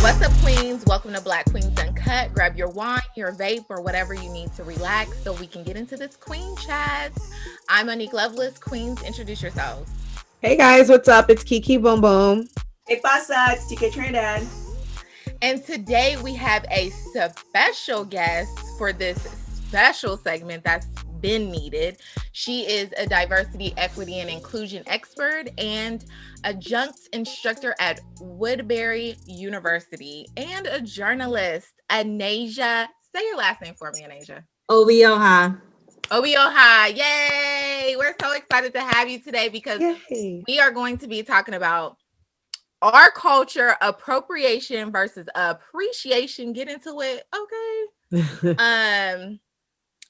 What's up, Queens? Welcome to Black Queens Uncut. Grab your wine, your vape, or whatever you need to relax so we can get into this Queen chat. I'm Monique Lovelace. Queens, introduce yourselves. Hey guys, what's up? It's Kiki Boom Boom. Hey pasa, it's TK Trinidad. And today we have a special guest for this special segment that's been needed. She is a diversity, equity, and inclusion expert and adjunct instructor at Woodbury University and a journalist. Anasia, say your last name for me, Anasia. Obioha. Obioha, yay! We're so excited to have you today because Yay. we are going to be talking about our culture, appropriation versus appreciation. Get into it, okay?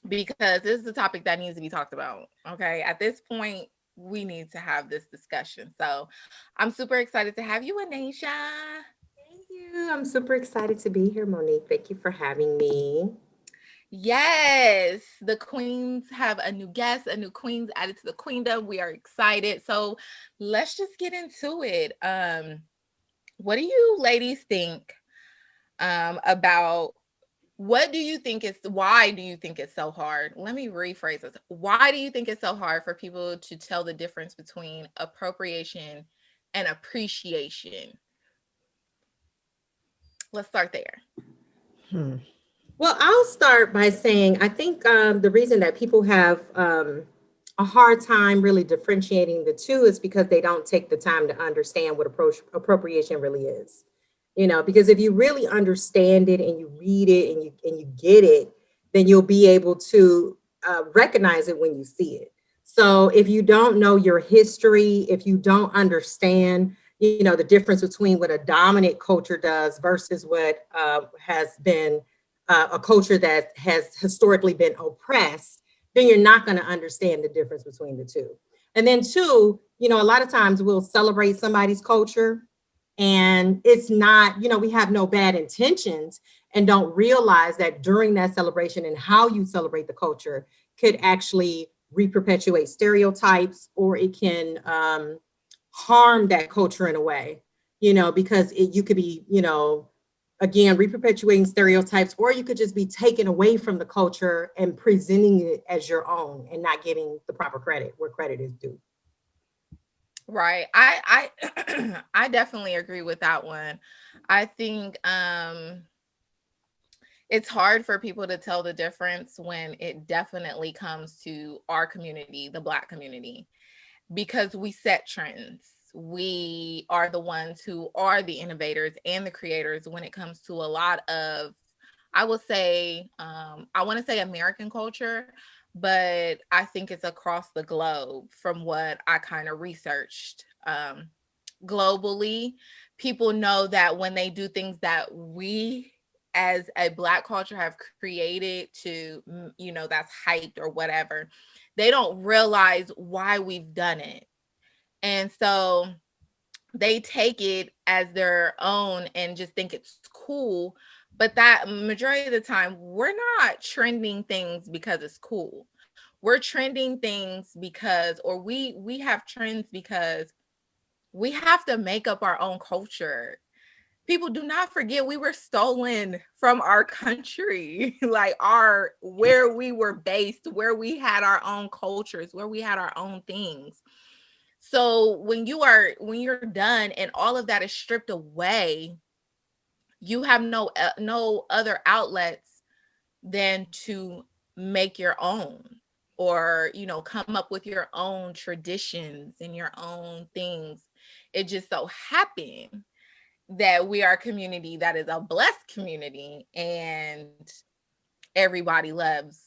Because this is a topic that needs to be talked about. Okay, at this point, we need to have this discussion. So, I'm super excited to have you, Anasia. Thank you. I'm super excited to be here, Monique. Thank you for having me. Yes, the queens have a new guest, a new queens added to the queendom. We are excited. So, let's just get into it. What do you ladies think about what do you think is why do you think it's so hard? Let me rephrase this. Why do you think it's so hard for people to tell the difference between appropriation and appreciation? Let's start there. Well, I'll start by saying I think the reason that people have a hard time really differentiating the two is because they don't take the time to understand what appropriation really is. You know, because if you really understand it and you read it and you get it, then you'll be able to recognize it when you see it. So if you don't know your history, if you don't understand, you know, the difference between what a dominant culture does versus what has been a culture that has historically been oppressed, then you're not going to understand the difference between the two. And then two, you know, a lot of times we'll celebrate somebody's culture and it's not, you know, we have no bad intentions and don't realize that during that celebration and how you celebrate the culture could actually reperpetuate stereotypes or it can harm that culture in a way, you know, because you could be, you know, again, reperpetuating stereotypes, or you could just be taken away from the culture and presenting it as your own and not getting the proper credit where credit is due. Right. I I definitely agree with that one. I think it's hard for people to tell the difference when it definitely comes to our community, the Black community, because we set trends. We are the ones who are the innovators and the creators when it comes to a lot of, I will say, I want to say American culture, but I think it's across the globe from what I kind of researched. Globally, people know that when they do things that we as a Black culture have created to, you know, that's hyped or whatever, they don't realize why we've done it. And so they take it as their own and just think it's cool. But that majority of the time, we're not trending things because it's cool. We're trending things because, or we have trends because we have to make up our own culture. People, do not forget we were stolen from our country, like our where we were based, where we had our own cultures, where we had our own things. So when you're done and all of that is stripped away, you have no other outlets than to make your own, or you know, come up with your own traditions and your own things. It just so happened that we are a community that is a blessed community and everybody loves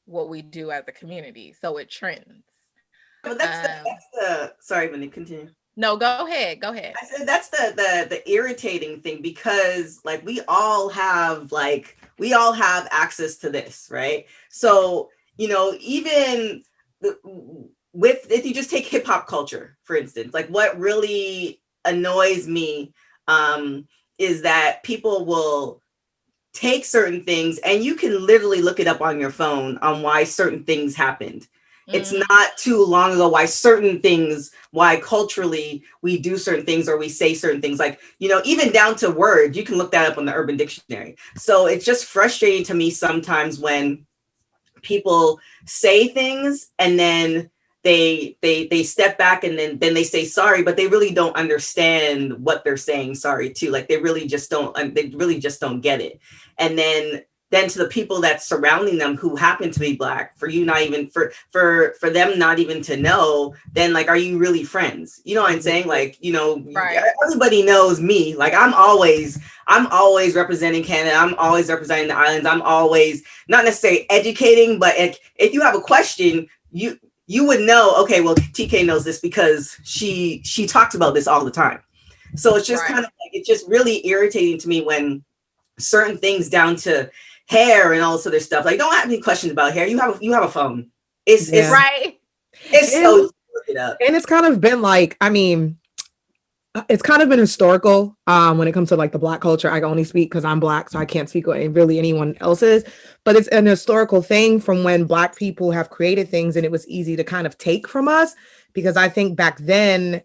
what we do as a community, so it trends. But that's the sorry, when they continue. No, go ahead. I said that's the irritating thing because like we all have access to this, right? So, you know, even with if you just take hip hop culture, for instance, like what really annoys me is that people will take certain things and you can literally look it up on your phone on why certain things happened. It's Mhm. not too long ago why culturally we do certain things or we say certain things, like, even down to words. You can look that up on the Urban Dictionary. So it's just frustrating to me sometimes when people say things and then they step back and then they say sorry, but they really don't understand what they're saying sorry to. Like, they really just don't get it. And then to the people that's surrounding them who happen to be Black, for you not even for them not even to know, then, like, are you really friends? You know what I'm saying? Like, Right. everybody knows me. Like, I'm always representing Canada. I'm always representing the islands. I'm always not necessarily educating, but if you have a question, you would know, okay, well, TK knows this because she talks about this all the time. So it's just Right. kind of like, it's just really irritating to me when certain things down to hair and all this other stuff, like, don't have any questions about hair. You have a phone. Yeah. Right. It's And so easy to look it up. and it's kind of been like, I mean, it's kind of been historical when it comes to like the Black culture. I can only speak because I'm Black, so I can't speak what really anyone else's, but it's an historical thing from when Black people have created things and it was easy to kind of take from us, because I think back then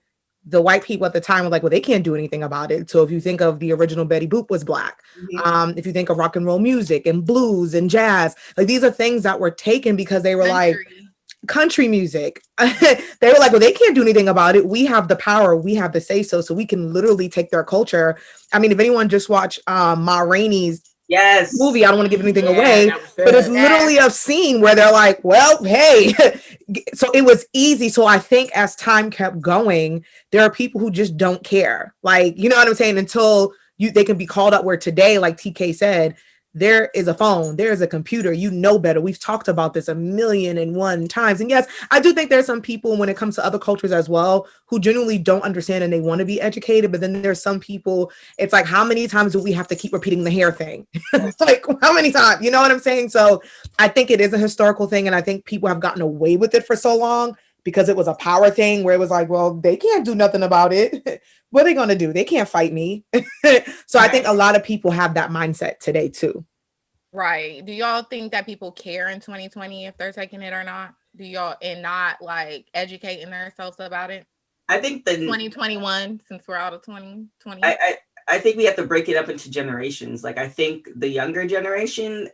the white people at the time were like, well, they can't do anything about it. So if you think of the original Betty Boop was Black, Mhm. if you think of rock and roll music and blues and jazz, like these are things that were taken because they were like, Country. country music. They were like, well, they can't do anything about it. We have the power, we have the say so we can literally take their culture. I mean, if anyone just watched Ma Rainey's Yes. movie, I don't want to give anything Yeah, away, that was but it's good. Yes. literally a scene where they're like, well, hey. So it was easy. So I think as time kept going, there are people who just don't care, like, you know what I'm saying, until they can be called up, where today, like TK said, there is a phone, there is a computer, you know better. We've talked about this a million and one times. And yes, I do think there's some people when it comes to other cultures as well who genuinely don't understand and they want to be educated. But then there's some people, it's like, how many times do we have to keep repeating the hair thing? It's like, how many times? You know what I'm saying? So I think it is a historical thing. And I think people have gotten away with it for so long because it was a power thing where it was like, well, they can't do nothing about it. What are they going to do? They can't fight me. So I think Right. a lot of people have that mindset today too. Right. Do y'all think that people care in 2020 if they're taking it or not? Do y'all, and not like educating themselves about it? I think the 2021, since we're out of 2020. I think we have to break it up into generations. Like, I think the younger generation,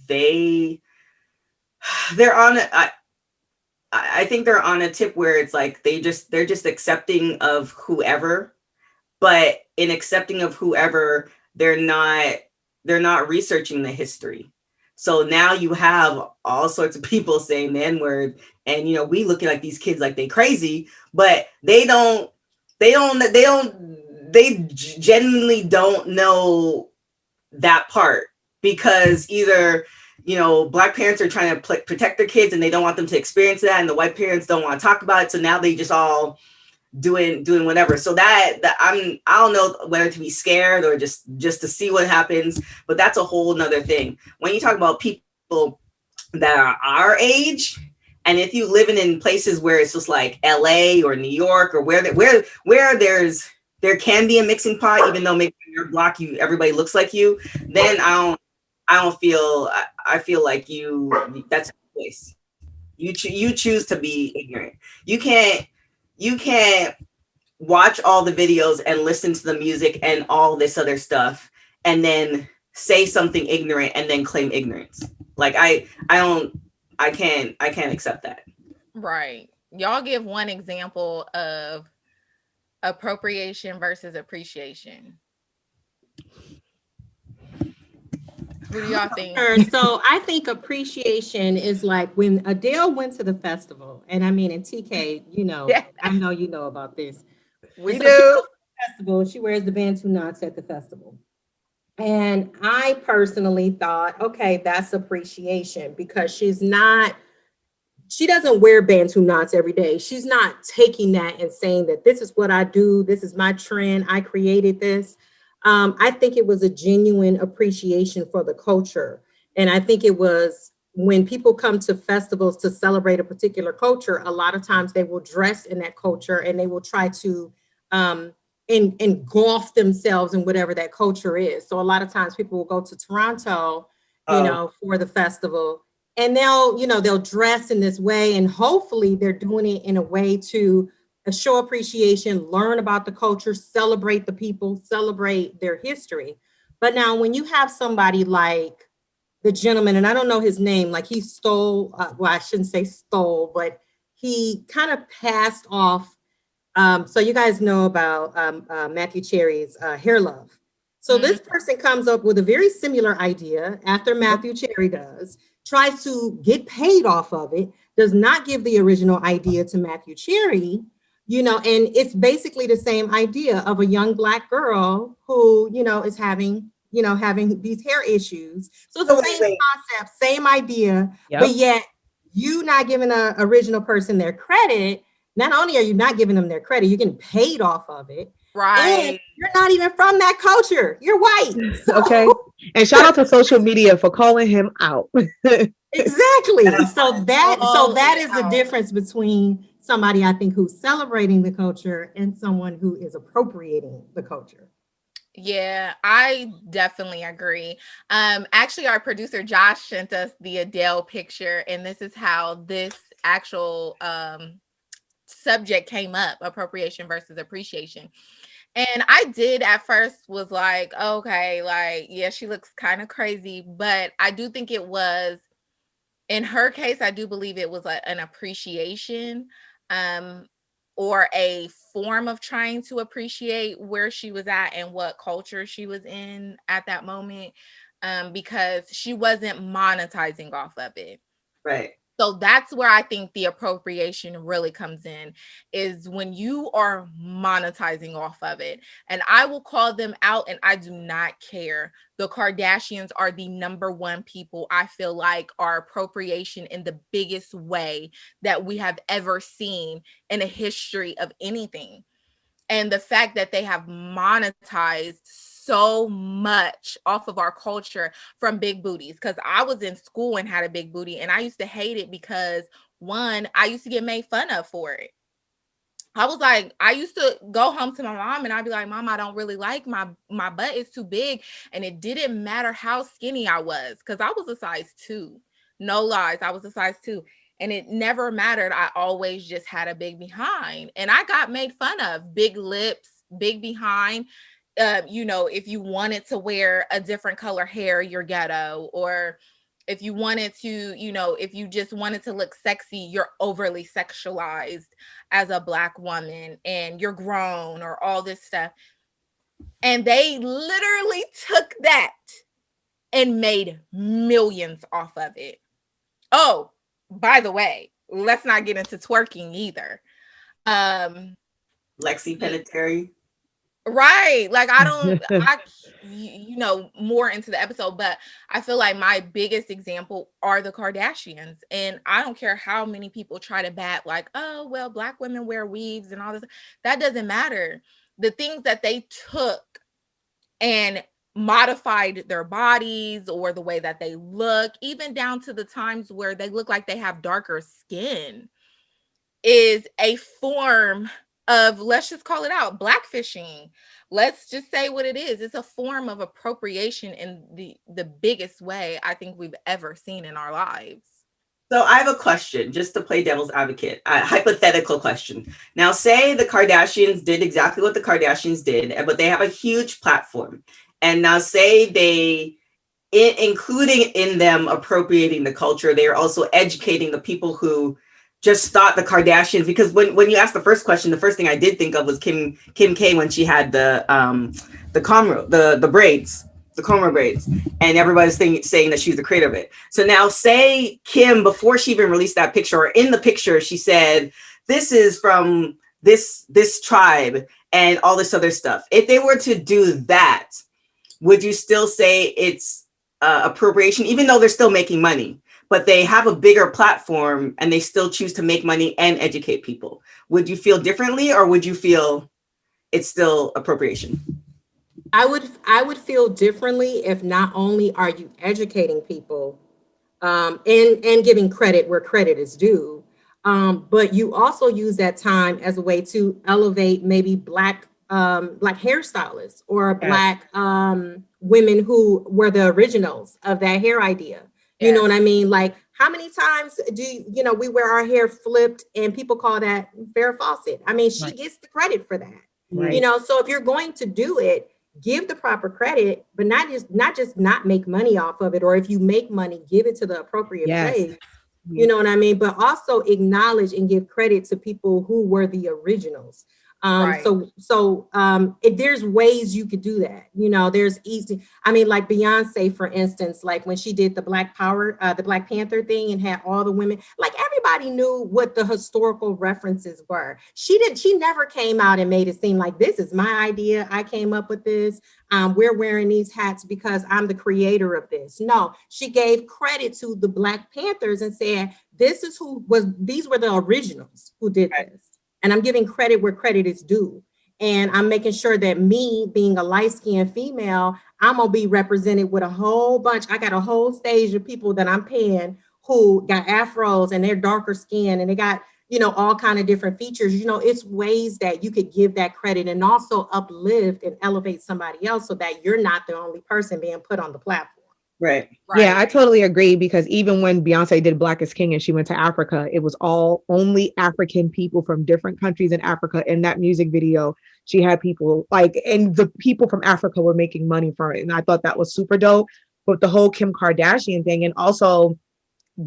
they they're on I think they're on a tip where it's like they're just accepting of whoever, but in accepting of whoever, they're not researching the history. So now you have all sorts of people saying the N-word, and we looking like these kids like they crazy, but they genuinely don't know that part, because either Black parents are trying to protect their kids and they don't want them to experience that, and the white parents don't want to talk about it, so now they just all doing whatever. So that I don't know whether to be scared or just to see what happens, but that's a whole nother thing. When you talk about people that are our age, and if you living in places where it's just like LA or New York, or where there can be a mixing pot, even though maybe in your block everybody looks like you, then I don't feel I feel like that's a place. You choose to be ignorant. You can't watch all the videos and listen to the music and all this other stuff and then say something ignorant and then claim ignorance. Like, I can't accept that. Right. Y'all give one example of appropriation versus appreciation. What do y'all think? Sure. So I think appreciation is like when Adele went to the festival, and I mean, and TK, Yeah. I know you know about this. And We so she do. goes to the festival, she wears the Bantu knots at the festival. And I personally thought, okay, that's appreciation because she doesn't wear Bantu knots every day. She's not taking that and saying that this is what I do, this is my trend, I created this. I think it was a genuine appreciation for the culture. And I think it was when people come to festivals to celebrate a particular culture, a lot of times they will dress in that culture and they will try to engulf themselves in whatever that culture is. So a lot of times people will go to Toronto, Oh, for the festival, and they'll dress in this way, and hopefully they're doing it in a way to show appreciation, learn about the culture, celebrate the people, celebrate their history. But now when you have somebody like the gentleman, and I don't know his name, like he stole, well, I shouldn't say stole, but he kind of passed off. So you guys know about Matthew Cherry's Hair Love. So this person comes up with a very similar idea after Matthew Cherry does, tries to get paid off of it, does not give the original idea to Matthew Cherry, and it's basically the same idea of a young Black girl who, is having these hair issues. So it's the same concept, same idea, but yet you not giving an original person their credit. Not only are you not giving them their credit, you're getting paid off of it. Right. And you're not even from that culture. You're white. So. Okay. And shout out to social media for calling him out. Exactly. So that is the difference between somebody, I think, who's celebrating the culture and someone who is appropriating the culture. Yeah, I definitely agree. Actually, our producer Josh sent us the Adele picture, and this is how this actual subject came up: appropriation versus appreciation. And I did at first was like, okay, like, yeah, she looks kind of crazy, but I do think it was, in her case, I do believe it was an appreciation, or a form of trying to appreciate where she was at and what culture she was in at that moment, because she wasn't monetizing off of it. Right. So that's where I think the appropriation really comes in, is when you are monetizing off of it. And I will call them out, and I do not care. The Kardashians are the number one people I feel like are appropriation in the biggest way that we have ever seen in a history of anything. And the fact that they have monetized so much off of our culture from big booties. Because I was in school and had a big booty, and I used to hate it because, one, I used to get made fun of for it. I was like, I used to go home to my mom and I'd be like, Mom, I don't really like my butt is too big. And it didn't matter how skinny I was, because I was a size 2. No lies, I was a size 2. And it never mattered. I always just had a big behind. And I got made fun of. Big lips, big behind. If you wanted to wear a different color hair, you're ghetto. Or if you wanted to, if you just wanted to look sexy, you're overly sexualized as a Black woman, and you're grown, or all this stuff. And they literally took that and made millions off of it. Oh, by the way, let's not get into twerking either. Lexi Penitentiary. Right. Like, more into the episode, but I feel like my biggest example are the Kardashians. And I don't care how many people try to bat like, oh, well, Black women wear weaves and all this. That doesn't matter. The things that they took and modified their bodies or the way that they look, even down to the times where they look like they have darker skin, is a form of, let's just call it out, blackfishing. Let's just say what it is. It's a form of appropriation in the biggest way I think we've ever seen in our lives. So I have a question, just to play devil's advocate, a hypothetical question. Now, say the Kardashians did exactly what the Kardashians did, but they have a huge platform. And now say they, including in them appropriating the culture, they are also educating the people who just thought the Kardashians, because when you asked the first question, the first thing I did think of was Kim K, when she had the braids, the cornrow braids, and everybody's saying that she's the creator of it. So now say Kim, before she even released that picture, or in the picture, she said, this is from this tribe and all this other stuff. If they were to do that, would you still say it's appropriation, even though they're still making money? But they have a bigger platform and they still choose to make money and educate people. Would you feel differently, or would you feel it's still appropriation? I would feel differently if not only are you educating people and giving credit where credit is due, but you also use that time as a way to elevate maybe Black hairstylists or Black women who were the originals of that hair idea. You know what I mean? Like, How many times we wear our hair flipped and people call that Farrah Fawcett? I mean, she Right. gets the credit for that. Right. So if you're going to do it, give the proper credit, but not make money off of it. Or if you make money, give it to the appropriate Yes. place. You know what I mean? But also acknowledge and give credit to people who were the originals. Right. If there's ways you could do that, there's easy. I mean, like Beyonce, for instance, like when she did the Black Power, the Black Panther thing and had all the women, like everybody knew what the historical references were. She never came out and made it seem like this is my idea. I came up with this. We're wearing these hats because I'm the creator of this. No, she gave credit to the Black Panthers and said, these were the originals who did this. And I'm giving credit where credit is due. And I'm making sure that me being a light-skinned female, I'm going to be represented with a whole bunch. I got a whole stage of people that I'm paying who got afros and they're darker skin and they got, all kind of different features. It's ways that you could give that credit and also uplift and elevate somebody else so that you're not the only person being put on the platform. Right. Yeah, I totally agree, because even when Beyonce did Black is King and she went to Africa, it was all only African people from different countries in Africa. In that music video, she had people and the people from Africa were making money from it. And I thought that was super dope. But the whole Kim Kardashian thing, and also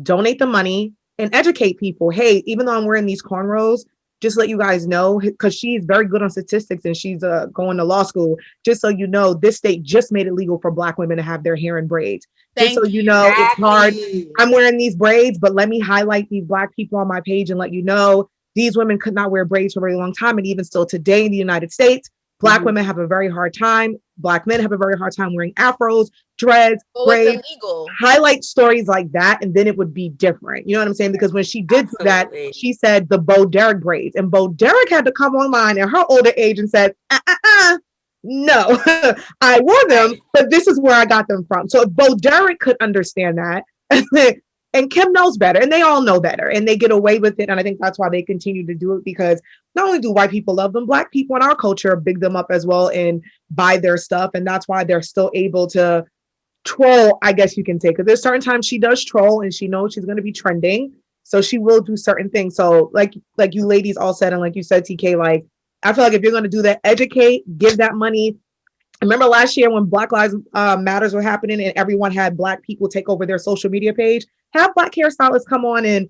donate the money and educate people. Hey, even though I'm wearing these cornrows, just let you guys know, because she's very good on statistics and she's going to law school. Just so you know, this state just made it legal for Black women to have their hair in braids. Just so you know, it's hard. I'm wearing these braids, but let me highlight these Black people on my page and let you know these women could not wear braids for a very long time. And even still today in the United States, Black women have a very hard time. Black men have a very hard time wearing afros, dreads, braids. Highlight stories like that, and then it would be different. You know what I'm saying? Because when she did that, she said the Bo Derek braids, and Bo Derek had to come online at her older age and said, no, I wore them, but this is where I got them from. So if Bo Derek could understand that, and Kim knows better, and they all know better, and they get away with it. And I think that's why they continue to do it, because not only do white people love them, Black people in our culture big them up as well and buy their stuff. And that's why they're still able to troll, I guess you can say, because there's certain times she does troll and she knows she's going to be trending. So she will do certain things. So like you ladies all said, and like you said, TK, like, I feel like if you're going to do that, educate, give that money. I remember last year when Black Lives Matters were happening and everyone had Black people take over their social media page, have Black hairstylists come on and,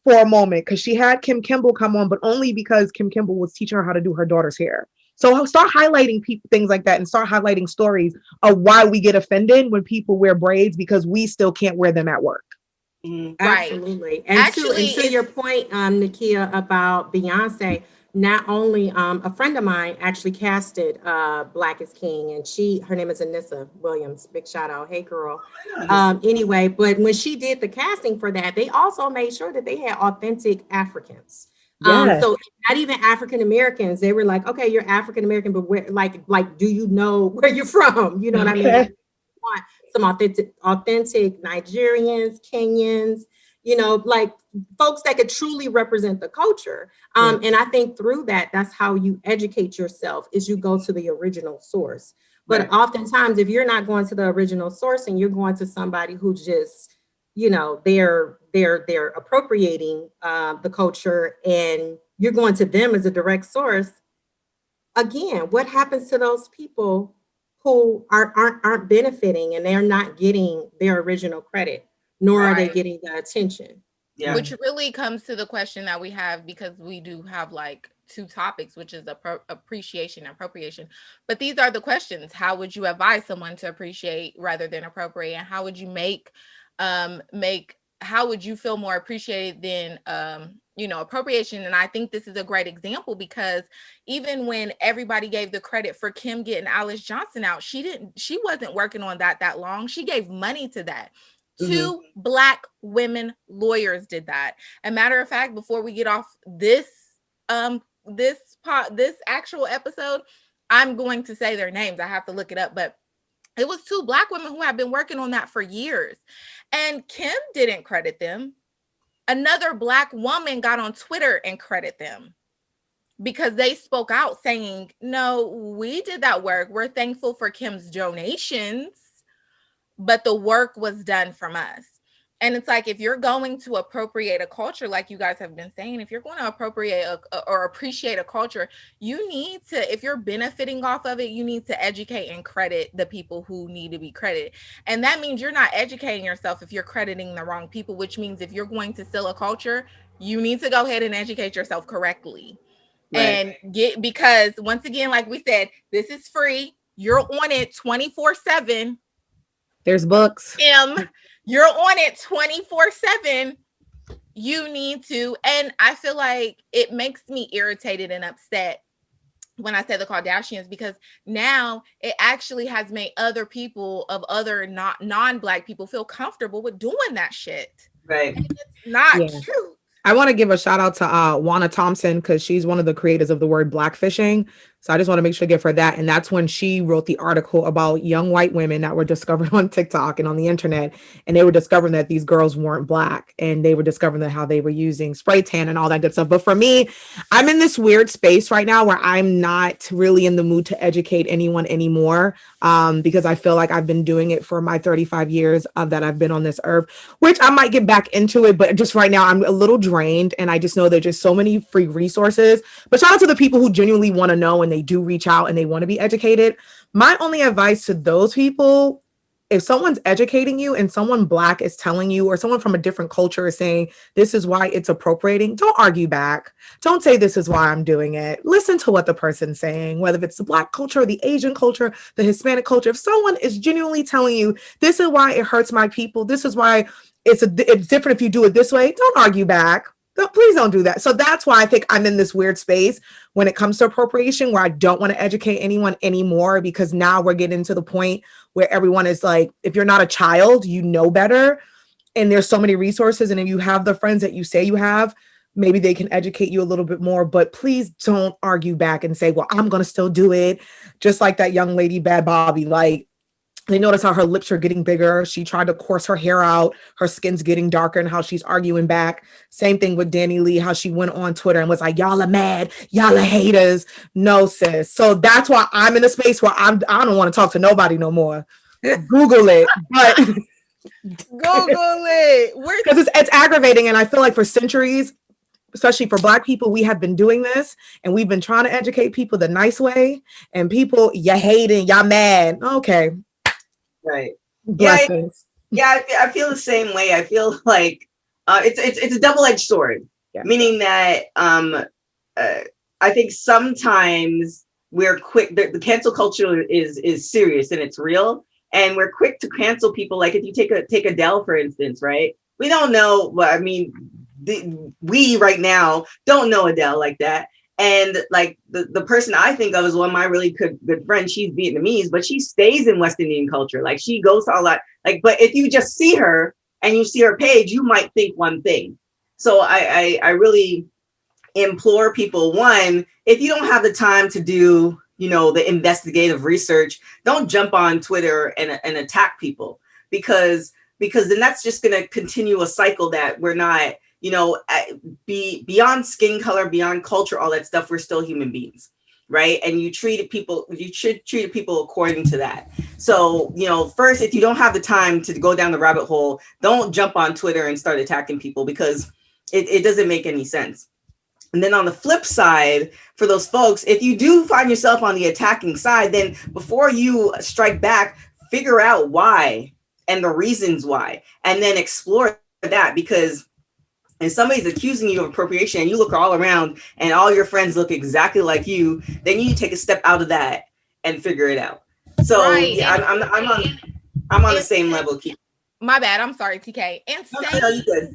for a moment, because she had Kim Kimble come on, but only because Kim Kimble was teaching her how to do her daughter's hair. So start highlighting things like that, and start highlighting stories of why we get offended when people wear braids, because we still can't wear them at work. Absolutely. And to your point, Nakia, about Beyonce, not only a friend of mine actually casted Black is King, and her name is Anissa Williams. Big shout out. Hey girl. Anyway, but when she did the casting for that, they also made sure that they had authentic Africans. So not even African Americans. They were like, okay, you're African American, but where, like, do you know where you're from? You know what I mean? Like, want some authentic Nigerians, Kenyans, like folks that could truly represent the culture. And I think through that's how you educate yourself, is you go to the original source. But oftentimes, if you're not going to the original source and you're going to somebody who just, they're appropriating the culture, and you're going to them as a direct source. Again, what happens to those people who aren't benefiting, and they're not getting their original credit, nor are they getting the attention? Yeah. Which really comes to the question that we have, because we do have like two topics, which is appreciation and appropriation. But these are the questions. How would you advise someone to appreciate rather than appropriate? And how would you how would you feel more appreciated than appropriation? And I think this is a great example, because even when everybody gave the credit for Kim getting Alice Johnson out, she wasn't working on that long. She gave money to that. Two Black women lawyers did that. A matter of fact, before we get off this actual episode, I'm going to say their names. I have to look it up, but it was two Black women who have been working on that for years. And Kim didn't credit them. Another Black woman got on Twitter and credit them, because they spoke out saying, no, we did that work. We're thankful for Kim's donations, but the work was done from us. And it's like, if you're going to appropriate a culture, like you guys have been saying, if you're going to appropriate or appreciate a culture, you need to, if you're benefiting off of it, you need to educate and credit the people who need to be credited. And that means you're not educating yourself if you're crediting the wrong people, which means if you're going to steal a culture, you need to go ahead and educate yourself correctly. Right. And get, because once again, like we said, this is free. You're on it 24/7. There's books. You're on it 24/7. You need to. And I feel like it makes me irritated and upset when I say the Kardashians, because now it actually has made other people of other non-Black people feel comfortable with doing that shit. Right. And it's not true. I want to give a shout out to Wanna Thompson, because she's one of the creators of the word blackfishing. So I just want to make sure to give her that. And that's when she wrote the article about young white women that were discovered on TikTok and on the internet. And they were discovering that these girls weren't Black, and they were discovering that how they were using spray tan and all that good stuff. But for me, I'm in this weird space right now where I'm not really in the mood to educate anyone anymore, because I feel like I've been doing it for my 35 years that I've been on this earth, which I might get back into it. But just right now, I'm a little drained, and I just know there's just so many free resources. But shout out to the people who genuinely want to know, and they do reach out and they want to be educated. My only advice to those people, if someone's educating you and someone Black is telling you, or someone from a different culture is saying, this is why it's appropriating, don't argue back. Don't say this is why I'm doing it. Listen to what the person's saying, whether it's the Black culture, the Asian culture, the Hispanic culture. If someone is genuinely telling you, this is why it hurts my people, this is why it's different if you do it this way, don't argue back. Please don't do that. So that's why I think I'm in this weird space when it comes to appropriation, where I don't want to educate anyone anymore, because now we're getting to the point where everyone is like, if you're not a child, you know better. And there's so many resources. And if you have the friends that you say you have, maybe they can educate you a little bit more. But please don't argue back and say, well, I'm going to still do it. Just like that young lady, Bad Bobby, like, they notice how her lips are getting bigger. She tried to coarse her hair out. Her skin's getting darker, and how she's arguing back. Same thing with Danny Lee, how she went on Twitter and was like, y'all are mad. Y'all are haters. No, sis. So that's why I'm in a space where I don't want to talk to nobody no more. Google it. But Google it. Because it's aggravating. And I feel like for centuries, especially for Black people, we have been doing this, and we've been trying to educate people the nice way. And people, you're hating, y'all mad. Okay. Right. Blessings. I feel the same way. I feel like it's a double-edged sword, meaning that I think sometimes we're quick. The cancel culture is serious and it's real, and we're quick to cancel people. Like if you take Adele, for instance, right? We don't know. Well, I mean, we right now don't know Adele like that. And like the person I think of is one of my really good friends. She's Vietnamese, but she stays in West Indian culture. Like she goes to all that. Like, but if you just see her and you see her page, you might think one thing. So I really implore people, one, if you don't have the time to do, the investigative research, don't jump on Twitter and attack people, because then that's just going to continue a cycle that we're not. Beyond skin color, beyond culture, all that stuff, we're still human beings, right? And you should treat people according to that. So, first, if you don't have the time to go down the rabbit hole, don't jump on Twitter and start attacking people, because it doesn't make any sense. And then on the flip side, for those folks, if you do find yourself on the attacking side, then before you strike back, figure out why and the reasons why, and then explore that. Because and somebody's accusing you of appropriation and you look all around and all your friends look exactly like you, then you need to take a step out of that and figure it out. So right. Yeah, I'm on the same level. My bad. I'm sorry, TK. And saying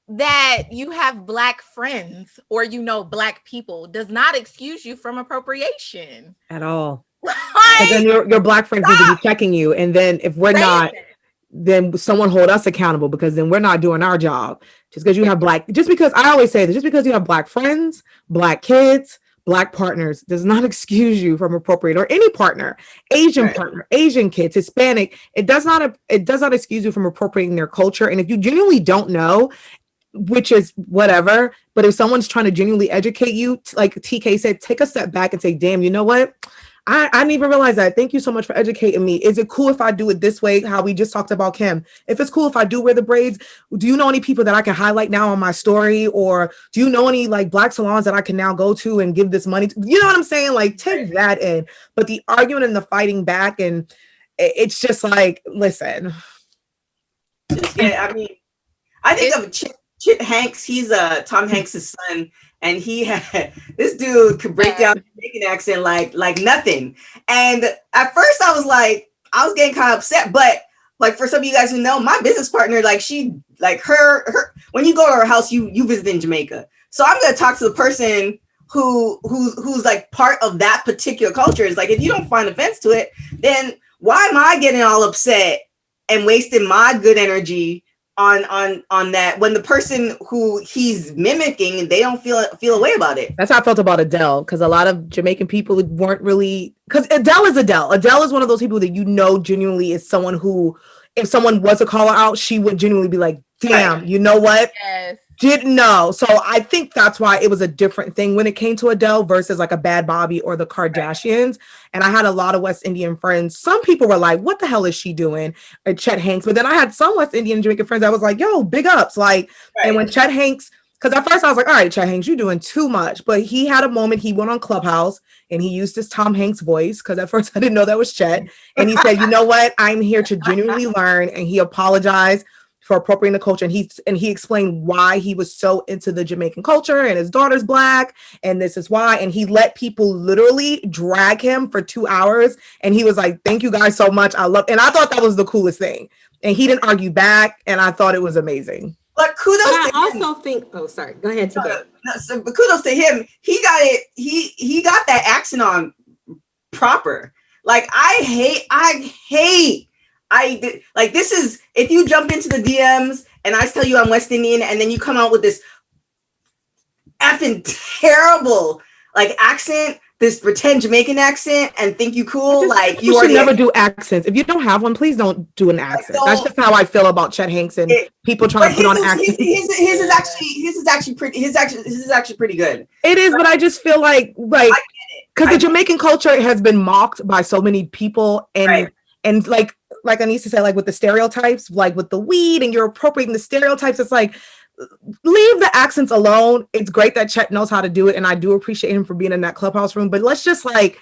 that you have Black friends or Black people does not excuse you from appropriation at all. Right? Then your Black friends need to be checking you, and then if we're not, then someone hold us accountable, because then we're not doing our job. Just because you have I always say this, just because you have Black friends, Black kids, Black partners does not excuse you from appropriating, or any partner, Asian partner, Asian kids, Hispanic. It does not excuse you from appropriating their culture. And if you genuinely don't know, which is whatever, but if someone's trying to genuinely educate you, like TK said, take a step back and say, damn, you know what? I didn't even realize that. Thank you so much for educating me. Is it cool if I do it this way? How we just talked about Kim. If it's cool if I do wear the braids, do you know any people that I can highlight now on my story? Or do you know any like black salons that I can now go to and give this money to? You know what I'm saying? Like take that in. But the argument and the fighting back, and it's just like, listen. Yeah, I mean, I think of Chip Hanks. He's Tom Hanks' son, and he had this dude could break down the Jamaican accent like nothing. And at first, I was getting kind of upset, but like for some of you guys who know, my business partner, like she, like her when you go to her house, you visit in Jamaica. So I'm gonna talk to the person who's like part of that particular culture. Is like, if you don't find offense to it, then why am I getting all upset and wasting my good energy on that when the person who he's mimicking, they don't feel a way about it? That's how I felt about Adele, because a lot of Jamaican people weren't really, because Adele is Adele. Adele is one of those people that genuinely is someone who, if someone was to call her out, she would genuinely be like, damn, right. You know what? Yes. Didn't know. So I think that's why it was a different thing when it came to Adele versus like a Bad Bobby or the Kardashians. Right. And I had a lot of West Indian friends. Some people were like, what the hell is she doing? Chet Hanks. But then I had some West Indian Jamaican friends that was like, yo, big ups. Like, right. And when Chet Hanks, because at first I was like, all right, Chet Hanks, you're doing too much. But he had a moment, he went on Clubhouse and he used his Tom Hanks voice, because at first I didn't know that was Chet. And he said, you know what? I'm here to genuinely learn. And he apologized for appropriating the culture, and he explained why he was so into the Jamaican culture, and his daughter's black, and this is why. And he let people literally drag him for 2 hours, and he was like, "Thank you guys so much. I thought that was the coolest thing." And he didn't argue back, and I thought it was amazing. But kudos to him. I also think. Oh, sorry. Go ahead, TK. But kudos to him. He got it. He got that accent on proper. Like I hate. This is, if you jump into the DMs and I tell you I'm West Indian and then you come out with this effing terrible like accent, this pretend Jamaican accent, and think you cool, like you should never do accents. If you don't have one, please don't do an accent. That's just how I feel about Chet Hanks and people trying to put on accents. His is actually pretty good. It is, but I just feel like because the Jamaican culture has been mocked by so many people, and right. And like Anasia said, like with the stereotypes, like with the weed, and you're appropriating the stereotypes. It's like, leave the accents alone. It's great that Chet knows how to do it, and I do appreciate him for being in that Clubhouse room. But let's just dead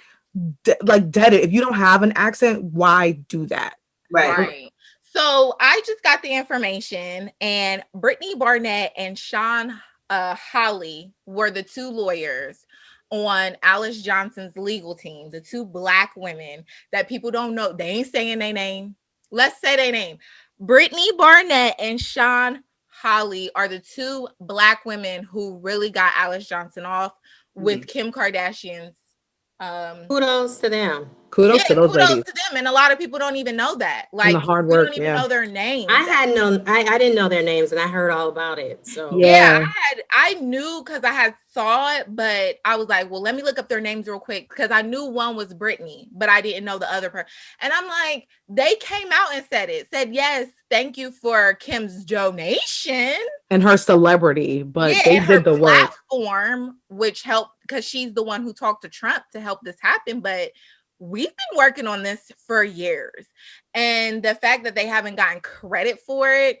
it. If you don't have an accent, why do that? Right. So I just got the information, and Brittany Barnett and Sean Holly were the two lawyers on Alice Johnson's legal team, the two black women that people don't know. They ain't saying their name. Let's say their name. Brittany Barnett and Sean Holly are the two black women who really got Alice Johnson off with Kim Kardashian's. Kudos to them. Kudos to those ladies. To them, and a lot of people don't even know that. Like, and the hard work, don't even know their names. I didn't know their names, and I heard all about it. So I knew because I had saw it, but I was like, well, let me look up their names real quick, because I knew one was Brittany, but I didn't know the other person. And I'm like, they came out and said yes, thank you for Kim's donation and her celebrity, but they did the work. Platform, which helped, because she's the one who talked to Trump to help this happen, but we've been working on this for years. And the fact that they haven't gotten credit for it,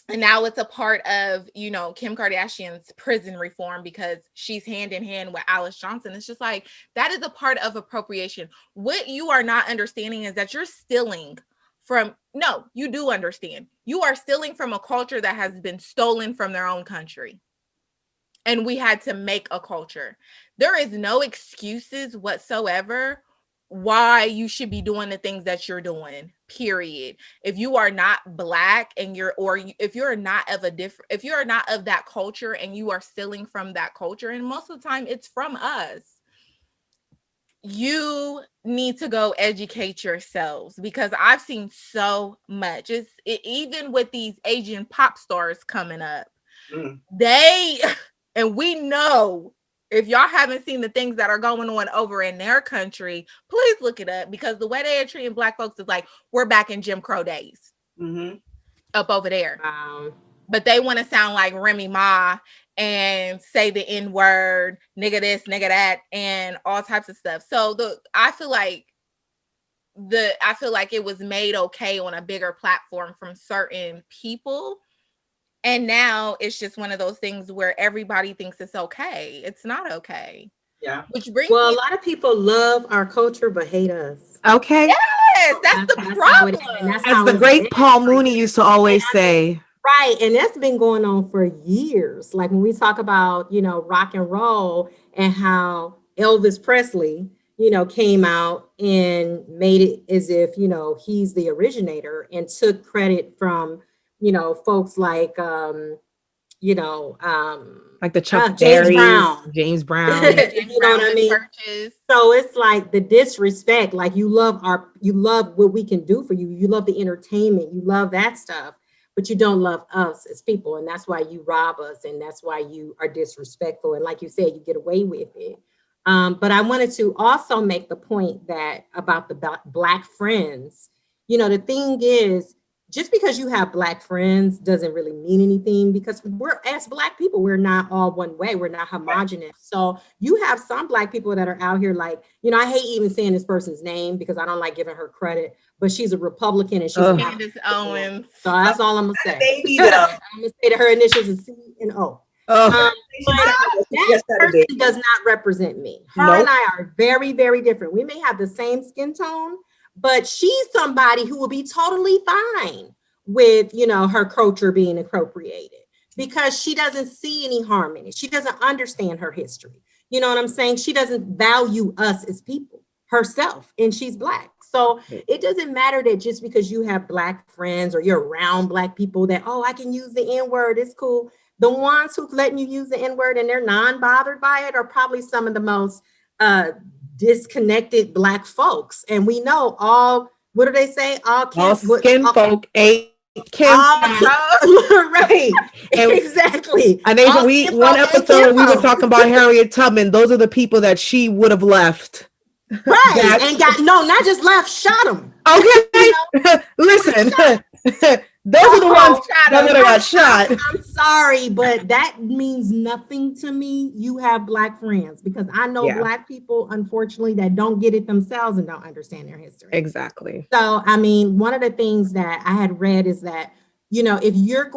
and now it's a part of, Kim Kardashian's prison reform, because she's hand in hand with Alice Johnson. It's just like, that is a part of appropriation. What you are not understanding is that you're stealing from, no, you do understand. You are stealing from a culture that has been stolen from their own country. And we had to make a culture. There is no excuses whatsoever why you should be doing the things that you're doing, period. If you are not black and if you're not of that culture and you are stealing from that culture, and most of the time it's from us, you need to go educate yourselves, because I've seen so much. Even with these Asian pop stars coming up, and we know, if y'all haven't seen the things that are going on over in their country, please look it up, because the way they are treating black folks is like we're back in Jim Crow days up over there. Wow. But they want to sound like Remy Ma and say the N word, nigga this, nigga that, and all types of stuff. So I feel like it was made okay on a bigger platform from certain people. And now it's just one of those things where everybody thinks it's okay. It's not okay. Yeah. Which brings Well, a lot of people love our culture but hate us. Okay. yes, that's the problem. As the great Paul Mooney used to always say. Right. And that's been going on for years. Like when we talk about, rock and roll and how Elvis Presley, came out and made it as if, he's the originator and took credit from, folks like, like the Chuck James Berry, Brown. James Brown. You know what I mean? Churches. So it's like the disrespect, like you love what we can do for you. You love the entertainment, you love that stuff, but you don't love us as people. And that's why you rob us. And that's why you are disrespectful. And like you said, you get away with it. But I wanted to also make the point that about the Black friends, the thing is, just because you have Black friends doesn't really mean anything, because we're, as Black people, we're not all one way. We're not homogenous. So you have some Black people that are out here like, I hate even saying this person's name because I don't like giving her credit, but she's a Republican and she's Candace Owens. So that's all I'm going to say. Baby, I'm going to say that her initials is C and O. That person does not represent me. Her and I are very, very different. We may have the same skin tone, but she's somebody who will be totally fine with, her culture being appropriated because she doesn't see any harm in it. She doesn't understand her history. You know what I'm saying? She doesn't value us as people herself, and she's Black. So it doesn't matter that just because you have Black friends or you're around Black people that, I can use the N word, it's cool. The ones who letting you use the N word and they're non-bothered by it are probably some of the most disconnected Black folks. And we know what do they say? All skin folk ain't kin. Right. Exactly. And one episode we were talking about Harriet Tubman. Those are the people that she would have left. Right. And not just left, shot them. Okay. Listen. Those are the ones that would have got shot. I'm sorry, but that means nothing to me. You have Black friends, because I know Black people, unfortunately, that don't get it themselves and don't understand their history. Exactly. So, one of the things that I had read is that, if you're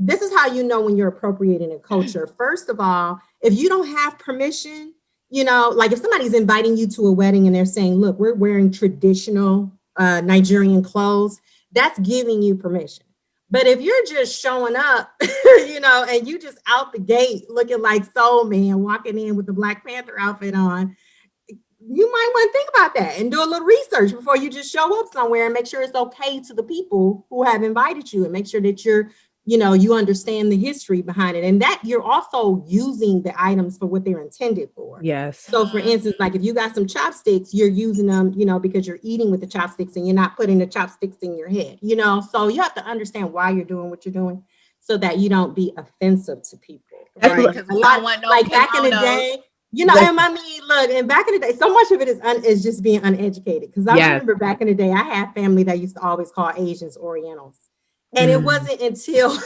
this is how you know when you're appropriating a culture. First of all, if you don't have permission, like if somebody's inviting you to a wedding and they're saying, look, we're wearing traditional Nigerian clothes, that's giving you permission. But if you're just showing up, and you just out the gate looking like Soul Man, walking in with the Black Panther outfit on, you might want to think about that and do a little research before you just show up somewhere and make sure it's okay to the people who have invited you, and make sure that you understand the history behind it, and that you're also using the items for what they're intended for. Yes. So for instance, like if you got some chopsticks, you're using them, because you're eating with the chopsticks and you're not putting the chopsticks in your head, so you have to understand why you're doing what you're doing so that you don't be offensive to people. Right. Because we don't want no like back in the day, and back in the day, so much of it is just being uneducated. Because I remember back in the day, I had family that used to always call Asians Orientals. And it wasn't until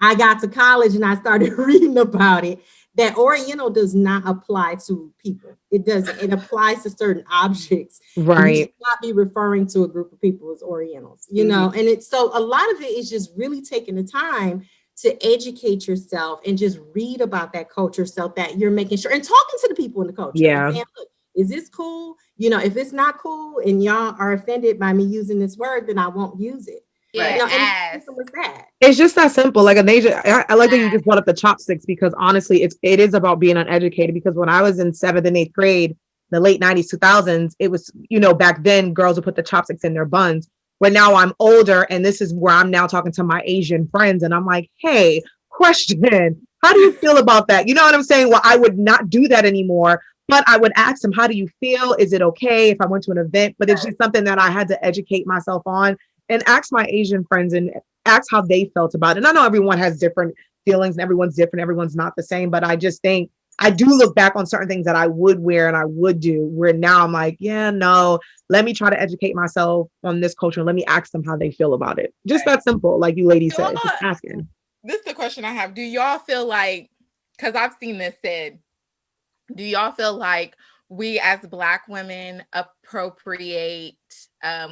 I got to college and I started reading about it that Oriental does not apply to people. It doesn't. It applies to certain objects. Right. You should not be referring to a group of people as Orientals, and it's so a lot of it is just really taking the time to educate yourself and just read about that culture so that you're making sure and talking to the people in the culture. Yeah. And saying, look, is this cool? If it's not cool and y'all are offended by me using this word, then I won't use it. Yeah, it's just that simple. Like Anasia, I like that you just brought up the chopsticks, because honestly, it is about being uneducated. Because when I was in 7th and 8th grade, the late 90s, 2000s, it was, back then girls would put the chopsticks in their buns. But now I'm older, and this is where I'm now talking to my Asian friends, and I'm like, hey, question, how do you feel about that? You know what I'm saying? Well, I would not do that anymore. But I would ask them, how do you feel? Is it okay if I went to an event? But it's just something that I had to educate myself on. And ask my Asian friends and ask how they felt about it. And I know everyone has different feelings and everyone's different. Everyone's not the same. But I just think I do look back on certain things that I would wear and I would do, where now I'm like, no, let me try to educate myself on this culture. And let me ask them how they feel about it. Just that simple. Like you ladies said, just asking. This is the question I have. Do y'all feel like, because I've seen this said, do y'all feel like we as Black women appropriate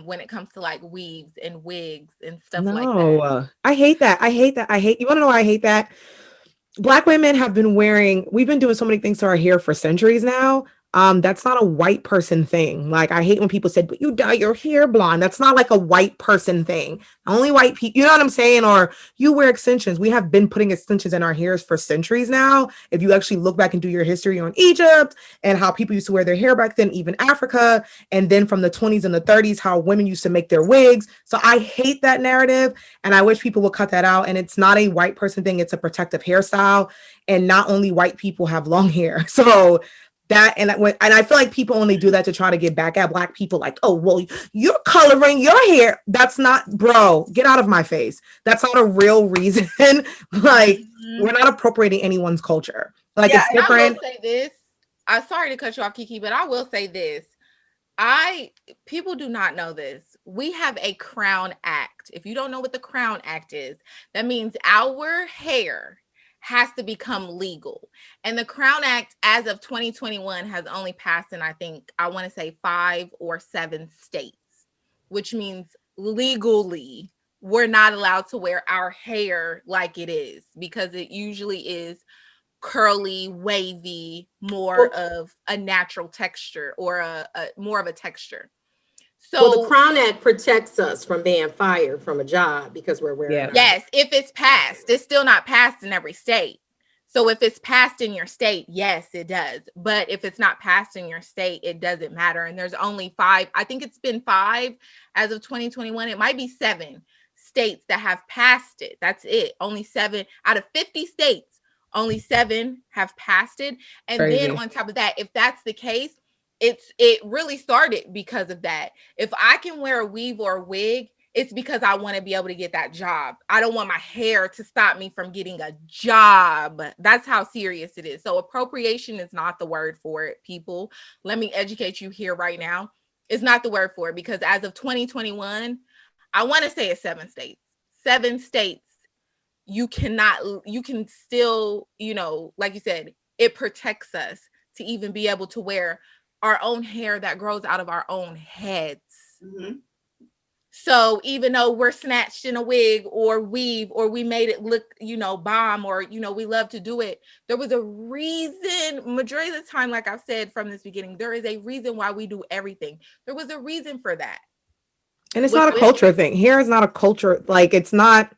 when it comes to like weaves and wigs and stuff like that? No, I hate that. You want to know why I hate that? Black women have been we've been doing so many things to our hair for centuries now. That's not a white person thing. Like, I hate when people said, but you dye your hair blonde. That's not like a white person thing. Only white people, you know what I'm saying? Or you wear extensions. We have been putting extensions in our hairs for centuries now. If you actually look back and do your history on Egypt and how people used to wear their hair back then, even Africa, and then from the 20s and the 30s, how women used to make their wigs. So I hate that narrative, and I wish people would cut that out. And it's not a white person thing. It's a protective hairstyle. And not only white people have long hair. So that, and I feel like people only do that to try to get back at Black people, like, oh, well, you're coloring your hair. That's not, bro, get out of my face. That's not a real reason. Like, we're not appropriating anyone's culture. Like, it's different. I will say this. I'm sorry to cut you off, Kiki, but I will say this. People do not know this. We have a Crown Act. If you don't know what the Crown Act is, that means our hair has to become legal. And the Crown Act, as of 2021, has only passed in, I want to say 5 or 7 states, which means legally we're not allowed to wear our hair like it is, because it usually is curly, wavy, more of a natural texture, or a more of a texture. So, well, the Crown Act protects us from being fired from a job because we're wearing. Yes, if it's passed. It's still not passed in every state. So if it's passed in your state, yes, it does. But if it's not passed in your state, it doesn't matter. And there's only 5. I think it's been 5 as of 2021. It might be 7 states that have passed it. That's it. Only 7 out of 50 states. Only 7 have passed it. And Crazy. Then on top of that, if that's the case, it really started because of that. If I can wear a weave or a wig, it's because I want to be able to get that job. I don't want my hair to stop me from getting a job. That's how serious it is. So appropriation is not the word for it, people. Let me educate you here right now. It's not the word for it, because as of 2021, I want to say it's 7 states. 7 states, you can still, like you said, it protects us to even be able to wear our own hair that grows out of our own heads. Mm-hmm. So even though we're snatched in a wig or weave, or we made it look, bomb, or, we love to do it, there was a reason. Majority of the time, like I've said from this beginning, there is a reason why we do everything. There was a reason for that. And it's not a culture thing. Hair is not a culture. Like, it's not.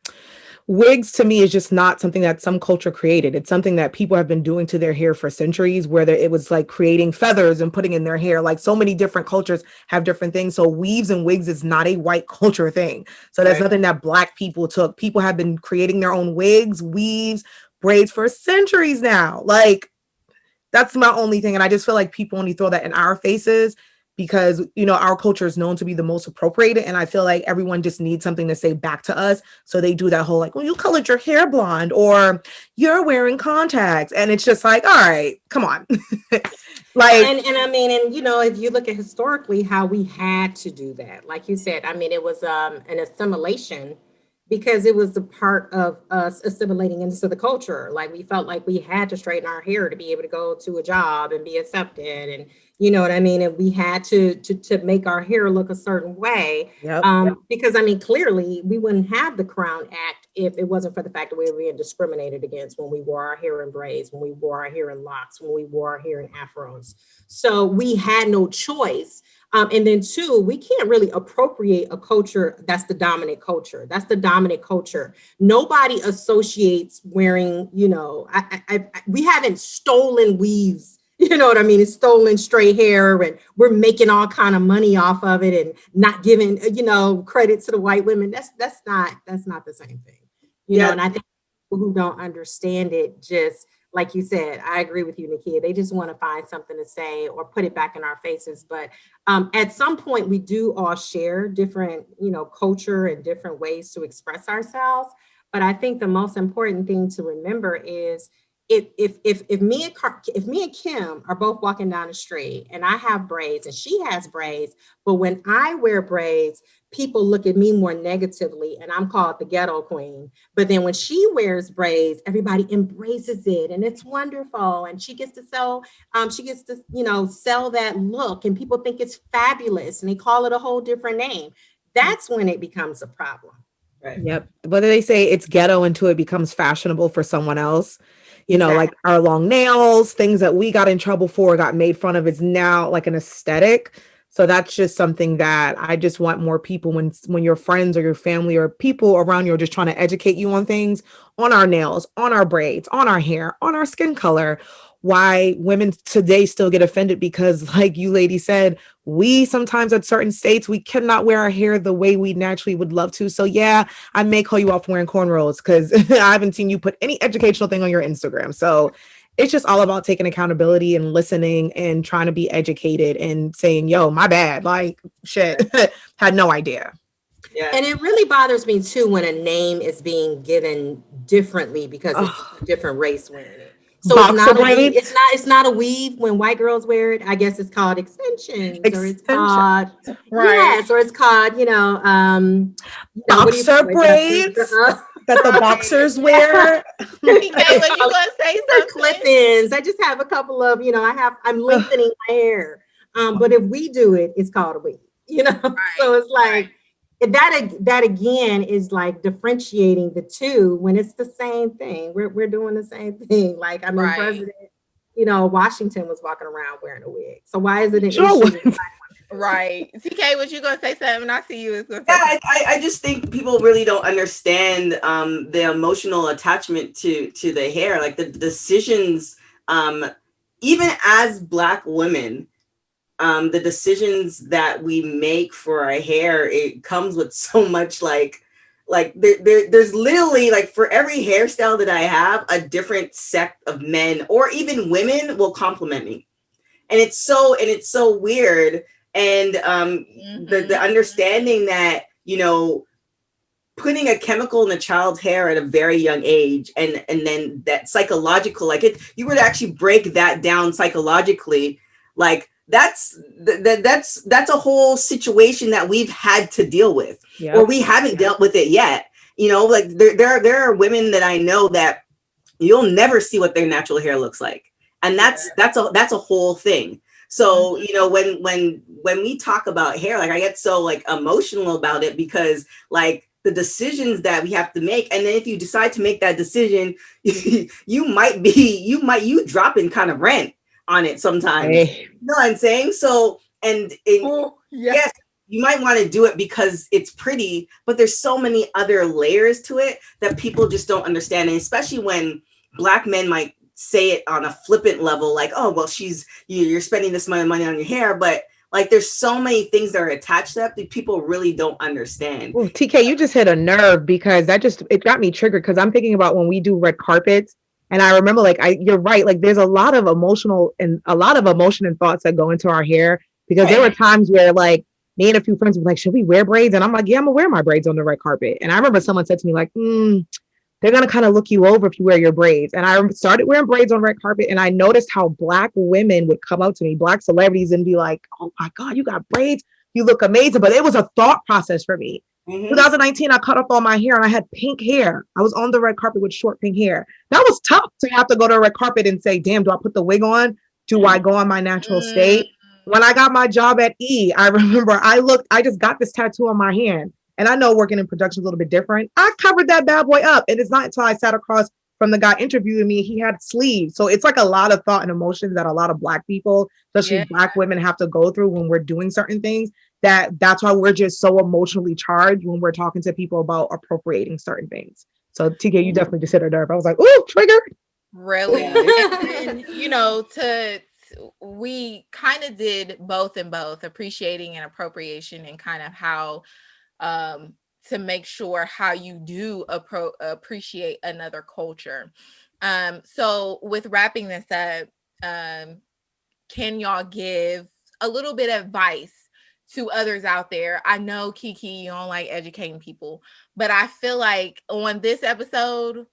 Wigs to me is just not something that some culture created. It's something that people have been doing to their hair for centuries, where it was like creating feathers and putting in their hair. Like, so many different cultures have different things. So weaves and wigs is not a white culture thing. So that's nothing that Black people took. People have been creating their own wigs, weaves, braids for centuries now. Like, that's my only thing. And I just feel like people only throw that in our faces because, our culture is known to be the most appropriated. And I feel like everyone just needs something to say back to us. So they do that whole, like, well, you colored your hair blonde, or you're wearing contacts. And it's just like, all right, come on. Like, and I mean, and if you look at historically how we had to do that, like you said, I mean, it was an assimilation, because it was a part of us assimilating into the culture. Like, we felt like we had to straighten our hair to be able to go to a job and be accepted, and you know what I mean? And we had to make our hair look a certain way. Because I mean, clearly we wouldn't have the Crown Act if it wasn't for the fact that we were being discriminated against when we wore our hair in braids, when we wore our hair in locks, when we wore our hair in afros. So we had no choice. And then 2, we can't really appropriate a culture that's the dominant culture. That's the dominant culture. Nobody associates wearing, we haven't stolen weaves. You know what I mean? It's stolen straight hair, and we're making all kind of money off of it and not giving, credit to the white women. That's not the same thing. You know, and I think people who don't understand it, just like you said, I agree with you, Nakia. They just want to find something to say or put it back in our faces. But at some point, we do all share different, culture and different ways to express ourselves. But I think the most important thing to remember is, if me and Kim are both walking down the street and I have braids and she has braids, but when I wear braids, people look at me more negatively and I'm called the ghetto queen. But then when she wears braids, everybody embraces it and it's wonderful. And she gets to, sell that look and people think it's fabulous and they call it a whole different name. That's when it becomes a problem. Right. Yep. Whether they say it's ghetto until it becomes fashionable for someone else, like Exactly. our long nails, things that we got in trouble for, got made fun of, is now like an aesthetic. So that's just something that I just want more people, when your friends or your family or people around you are just trying to educate you on things, on our nails, on our braids, on our hair, on our skin color, why women today still get offended because, like you lady said, we sometimes at certain states, we cannot wear our hair the way we naturally would love to. So yeah, I may call you out for wearing cornrows because I haven't seen you put any educational thing on your Instagram. So it's just all about taking accountability and listening and trying to be educated and saying, yo, my bad. Like, shit, had no idea. Yeah. And it really bothers me too when a name is being given differently because it's a different race wearing it. So it's Boxer not a weave. braids, It's not a weave when white girls wear it. I guess it's called extensions, or it's extension, called Right. yes, or it's called what do you boxer call it? braids that the Right. boxers wear. TK, was you gonna say They're something? clip-ins. I just have a couple of, I'm lengthening my hair. But if we do it, it's called a weave, Right. So it's Right. like that again is like differentiating the two when it's the same thing. We're doing the same thing. Like, I mean, Right. President, Washington was walking around wearing a wig. So why is it an Sure issue? was. Right. TK, was you gonna say something? I see you was gonna say Yeah, something. I just think people really don't understand the emotional attachment to the hair, like the decisions, even as Black women, the decisions that we make for our hair, it comes with so much there's literally, like, for every hairstyle that I have, a different sect of men or even women will compliment me, and it's so weird. And the understanding that, putting a chemical in a child's hair at a very young age, and then that psychological, like, you were to actually break that down psychologically, like, that's a whole situation that we've had to deal with, Yep. or we haven't dealt with it yet. Like, there are women that I know that you'll never see what their natural hair looks like, and that's a whole thing. So when we talk about hair, like, I get so, like, emotional about it, because, like, the decisions that we have to make, and then if you decide to make that decision, you dropping kind of rent on it sometimes. Hey. You know what I'm saying? So, Oh, yeah. yes, you might want to do it because it's pretty, but there's so many other layers to it that people just don't understand. And especially when Black men might say it on a flippant level, like, oh, well, you're spending this amount of money on your hair, but, like, there's so many things that are attached to that people really don't understand. Well, TK, you just hit a nerve because it got me triggered, because I'm thinking about when we do red carpets. And I remember, like, you're right. Like, there's a lot of emotion and thoughts that go into our hair, because there were times where, like, me and a few friends were like, should we wear braids? And I'm like, yeah, I'm gonna wear my braids on the red carpet. And I remember someone said to me, like, they're going to kind of look you over if you wear your braids. And I started wearing braids on red carpet, and I noticed how Black women would come up to me, Black celebrities, and be like, oh my God, you got braids. You look amazing. But it was a thought process for me. 2019, I cut off all my hair and I had pink hair. I was on the red carpet with short pink hair. That was tough to have to go to a red carpet and say, damn, do I put the wig on? Do I go on my natural state? When I got my job at E, I remember I just got this tattoo on my hand. And I know working in production is a little bit different. I covered that bad boy up. And it's not until I sat across from the guy interviewing me, he had sleeves. So it's like a lot of thought and emotions that a lot of Black people, especially Black women, have to go through when we're doing certain things. That's why we're just so emotionally charged when we're talking to people about appropriating certain things. So TK, you definitely just hit a nerve. I was like, ooh, triggered. Really? And we kind of did both and both, appreciating and appropriation, and kind of how to make sure how you do appreciate another culture. So with wrapping this up, can y'all give a little bit of advice to others out there? I know, Kiki, you don't like educating people, but I feel like on this episode,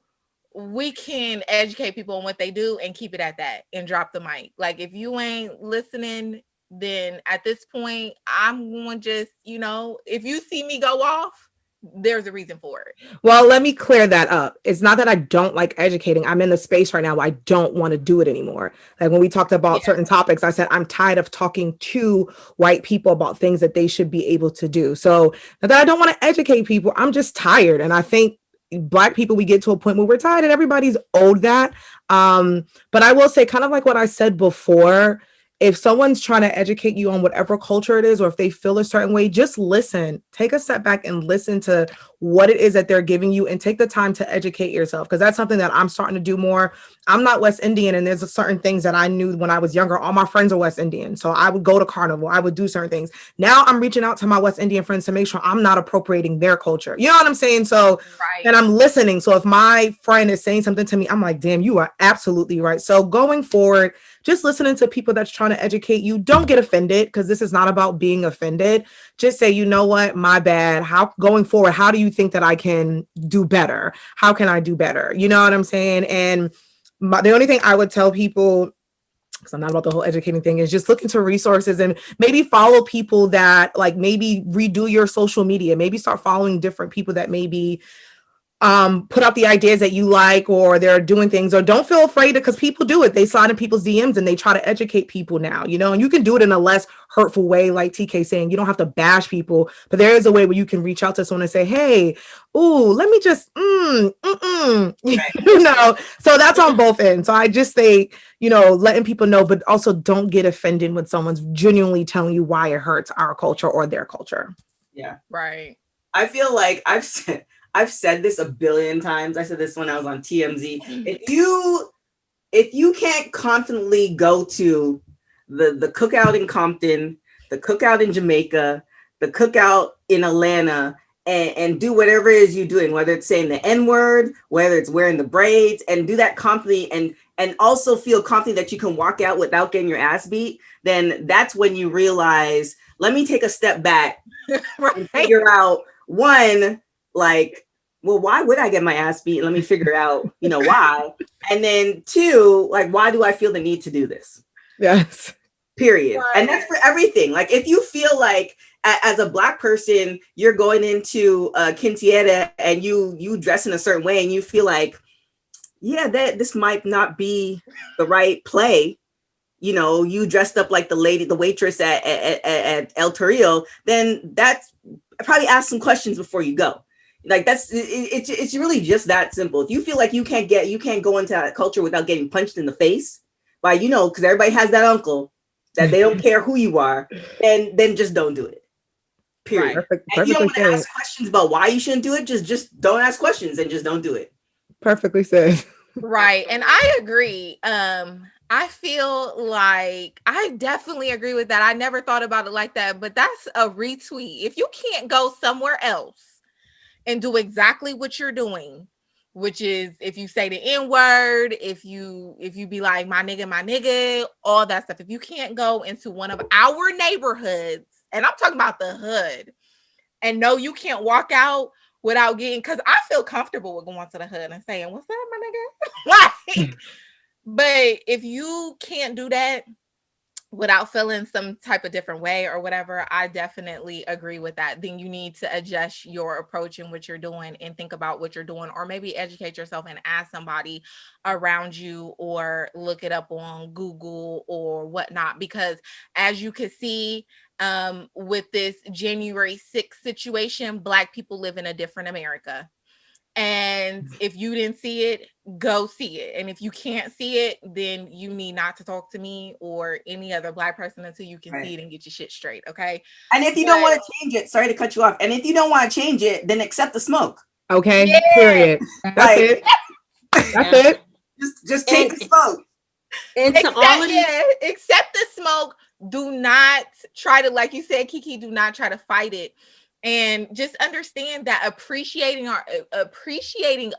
we can educate people on what they do and keep it at that and drop the mic. Like if you ain't listening, then at this point, I'm going to just, if you see me go off, there's a reason for it. Well, let me clear that up. It's not that I don't like educating. I'm in the space right now where I don't want to do it anymore. Like when we talked about certain topics, I said, I'm tired of talking to white people about things that they should be able to do. So not that I don't want to educate people, I'm just tired. And I think Black people, we get to a point where we're tired and everybody's owed that. But I will say, kind of like what I said before, if someone's trying to educate you on whatever culture it is, or if they feel a certain way, just listen, take a step back and listen to what it is that they're giving you and take the time to educate yourself. Because that's something that I'm starting to do more. I'm not West Indian, and there's certain things that I knew when I was younger. All my friends are West Indian. So I would go to Carnival. I would do certain things. Now I'm reaching out to my West Indian friends to make sure I'm not appropriating their culture. You know what I'm saying? So, right. And I'm listening. So if my friend is saying something to me, I'm like, damn, you are absolutely right. So going forward, just listening to people that's trying to educate you. Don't get offended, because this is not about being offended. Just say, you know what, my bad. How going forward, how do you think that I can do better? How can I do better? You know what I'm saying? And the only thing I would tell people, because I'm not about the whole educating thing, is just look into resources and maybe follow people that like maybe redo your social media. Maybe start following different people that maybe put out the ideas that you like, or they're doing things, or don't feel afraid, because people do it. They slide in people's DMs and they try to educate people now, and you can do it in a less hurtful way. Like TK saying, you don't have to bash people, but there is a way where you can reach out to someone and say, hey, ooh, let me just, so that's on both ends. So I just say, letting people know, but also don't get offended when someone's genuinely telling you why it hurts our culture or their culture. Yeah. Right. I feel like I've said this a billion times. I said this when I was on TMZ. If you can't confidently go to the cookout in Compton, the cookout in Jamaica, the cookout in Atlanta, and do whatever it is you're doing, whether it's saying the N-word, whether it's wearing the braids, and do that confidently, and also feel confident that you can walk out without getting your ass beat, then that's when you realize, let me take a step back right. and figure out, one, like, well, why would I get my ass beat? Let me figure out, why. And then two, like, why do I feel the need to do this? Yes. Period. Right. And that's for everything. Like, if you feel like as a Black person, you're going into quinceañera and you dress in a certain way and you feel like, yeah, this might not be the right play. You dressed up like the waitress at El Torrio, then that's probably ask some questions before you go. Like it's really just that simple. If you feel like you can't go into that culture without getting punched in the face by, because everybody has that uncle that they don't care who you are, then just don't do it. Period. Right. And you don't want to ask questions about why you shouldn't do it. Just don't ask questions and just don't do it. Perfectly said. Right. And I agree. I feel like I definitely agree with that. I never thought about it like that, but that's a retweet. If you can't go somewhere else and do exactly what you're doing, which is if you say the N-word, if you be like my nigga, all that stuff. If you can't go into one of our neighborhoods, and I'm talking about the hood, and no, you can't walk out without getting, because I feel comfortable with going to the hood and saying, what's up, my nigga? Like, but if you can't do that without feeling some type of different way or whatever, I definitely agree with that. Then you need to adjust your approach and what you're doing and think about what you're doing, or maybe educate yourself and ask somebody around you or look it up on Google or whatnot. Because as you can see, with this January 6th situation, Black people live in a different America. And if you didn't see it, go see it. And if you can't see it, then you need not to talk to me or any other Black person until you can see it and get your shit straight. Okay. And if you don't want to change it, sorry to cut you off. And if you don't want to change it, then accept the smoke. Okay. Yeah. Period. That's it. That's it. Just take the smoke. And to all of accept the smoke. Do not try to, like you said, Kiki, do not try to fight it. And just understand that appreciating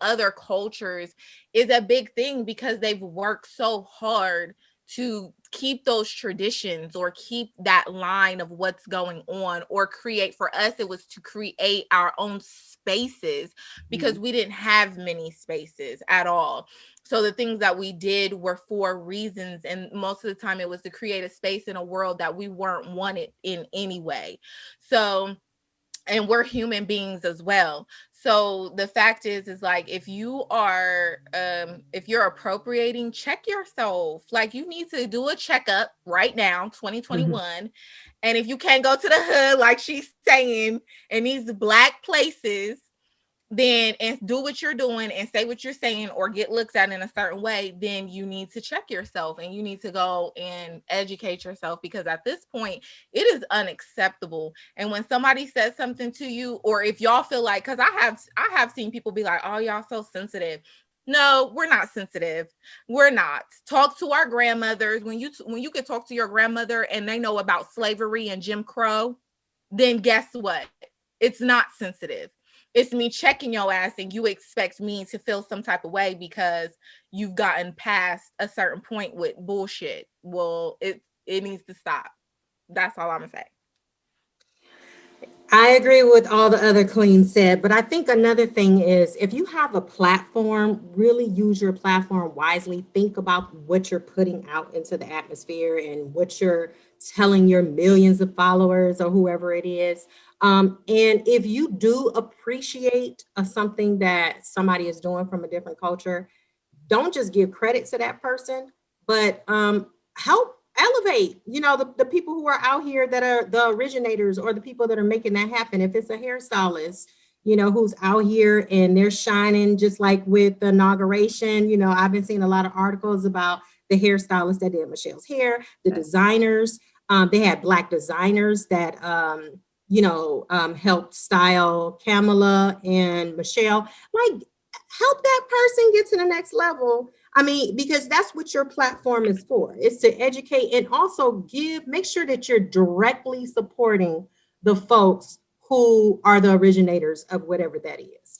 other cultures is a big thing, because they've worked so hard to keep those traditions or keep that line of what's going on, or create. For us, it was to create our own spaces because we didn't have many spaces at all. So the things that we did were for reasons, and most of the time it was to create a space in a world that we weren't wanted in anyway. So, and we're human beings as well. So the fact is like, if you are if you're appropriating, check yourself. Like, you need to do a checkup right now, 2021. And if you can't go to the hood, like she's saying, in these black places, then, and do what you're doing and say what you're saying, or get looked at in a certain way, then you need to check yourself and you need to go and educate yourself, because at this point it is unacceptable. And when somebody says something to you, or if y'all feel like, because I have seen people be like, oh, y'all so sensitive. No, we're not sensitive. We're not. Talk to our grandmothers. When you could talk to your grandmother and they know about slavery and Jim Crow, then guess what? It's not sensitive. It's me checking your ass, and you expect me to feel some type of way because you've gotten past a certain point with bullshit. Well, it needs to stop. That's all I'm gonna say. I agree with all the other queens said, but I think another thing is, if you have a platform, really use your platform wisely. Think about what you're putting out into the atmosphere and what you're telling your millions of followers or whoever it is. And if you do appreciate something that somebody is doing from a different culture, don't just give credit to that person, but help elevate, the people who are out here that are the originators, or the people that are making that happen. If it's a hairstylist, who's out here and they're shining, just like with the inauguration, I've been seeing a lot of articles about the hairstylist that did Michelle's hair, the designers. They had Black designers that helped style Kamala and Michelle. Like, help that person get to the next level. I mean, because that's what your platform is for. It's to educate, and also make sure that you're directly supporting the folks who are the originators of whatever that is.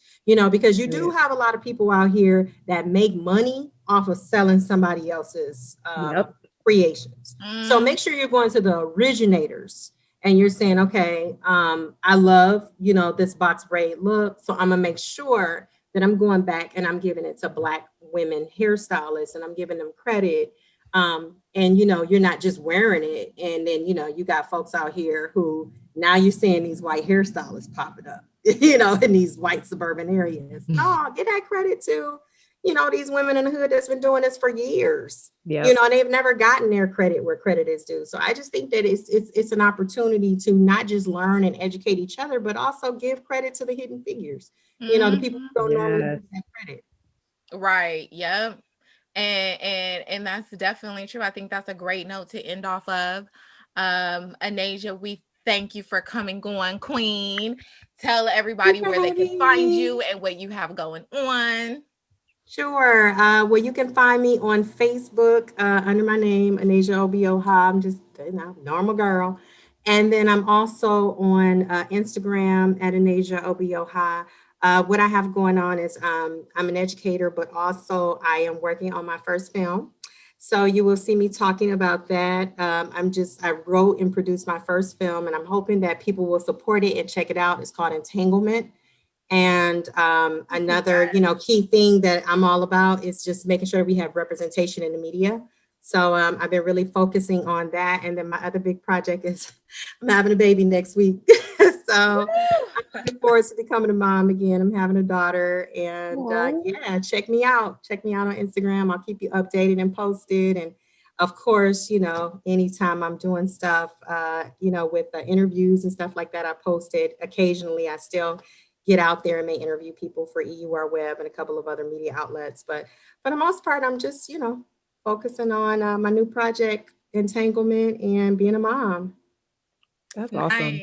Because you do have a lot of people out here that make money off of selling somebody else's creations. So make sure you're going to the originators and you're saying, okay, I love, this box braid look. So I'm gonna make sure that I'm going back and I'm giving it to Black women hairstylists, and I'm giving them credit. And you're not just wearing it, and then you got folks out here who now you're seeing these white hairstylists popping up, in these white suburban areas. No, get that credit to these women in the hood that's been doing this for years. And they've never gotten their credit where credit is due. So I just think that it's an opportunity to not just learn and educate each other, but also give credit to the hidden figures. The people who don't normally get that credit. Right. Yep. And that's definitely true. I think that's a great note to end off of. Anasia, we thank you for coming on, Queen. Tell everybody where they can find you and what you have going on. Sure. Well, you can find me on Facebook under my name, Anasia Obioha. I'm just normal girl. And then I'm also on Instagram at Anasia Obioha. What I have going on is I'm an educator, but also I am working on my first film. So you will see me talking about that. I wrote and produced my first film, and I'm hoping that people will support it and check it out. It's called Entanglement. And another, key thing that I'm all about is just making sure we have representation in the media. So I've been really focusing on that. And then my other big project is I'm having a baby next week. So I'm looking forward to becoming a mom again. I'm having a daughter, and check me out. Check me out on Instagram. I'll keep you updated and posted. And of course, anytime I'm doing stuff, with the interviews and stuff like that, I post it occasionally. I still get out there and may interview people for EUR Web and a couple of other media outlets. But for the most part, I'm just, focusing on my new project, Entanglement, and being a mom. That's awesome.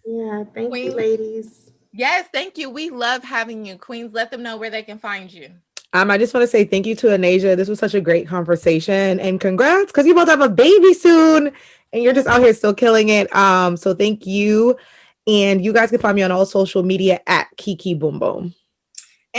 Yeah, thank you, ladies. Yes, thank you. We love having you, Queens. Let them know where they can find you. I just want to say thank you to Anasia. This was such a great conversation, and congrats, because you both have a baby soon and you're just out here still killing it. So thank you. And you guys can find me on all social media at Kiki Boom Boom.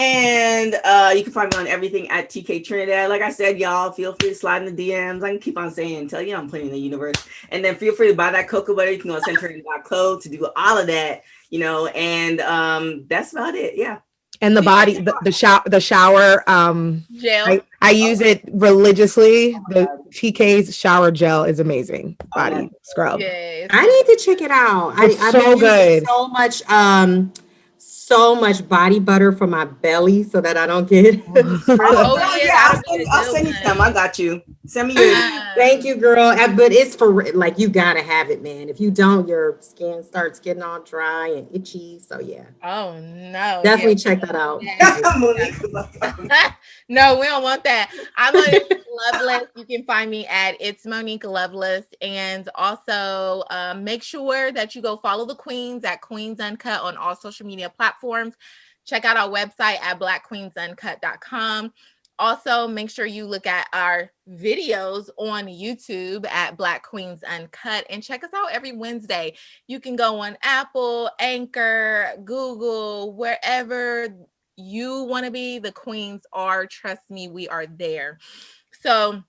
And you can find me on everything at TK Trinidad. Like I said, y'all, feel free to slide in the DMs. I can keep on saying, tell you I'm playing in the universe. And then feel free to buy that cocoa butter. You can go to century.co to do all of that, you know, and that's about it. Yeah. And the body, the shower, Gel. I use it religiously. The TK's shower gel is amazing. Body scrub. Yes. I need to check it out. It's I've so been using good. so much body butter for my belly so that I don't get stressed Oh out. yeah, that'll be a I'll good send you one. some. I got you. Send me your. Thank you, girl. But it's for like you gotta have it, man. If you don't, your skin starts getting all dry and itchy. So yeah, Oh no. definitely Yeah. check that out. Monique. No, we don't want that. I'm Monique Loveless. You can find me at It's Monique Loveless. And also make sure that you go follow the Queens at Queens Uncut on all social media platforms. Check out our website at blackqueensuncut.com. Also, make sure you look at our videos on YouTube at Black Queens Uncut and check us out every Wednesday. You can go on Apple, Anchor, Google, wherever you want to be. The Queens are. Trust me, we are there. So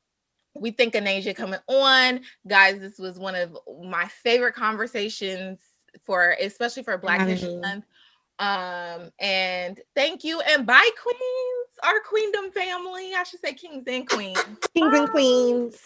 we thank Anasia coming on. Guys, this was one of my favorite conversations especially for Black History Month. And thank you. And bye, Queens, our Queendom family. I should say kings and queens. Kings and queens.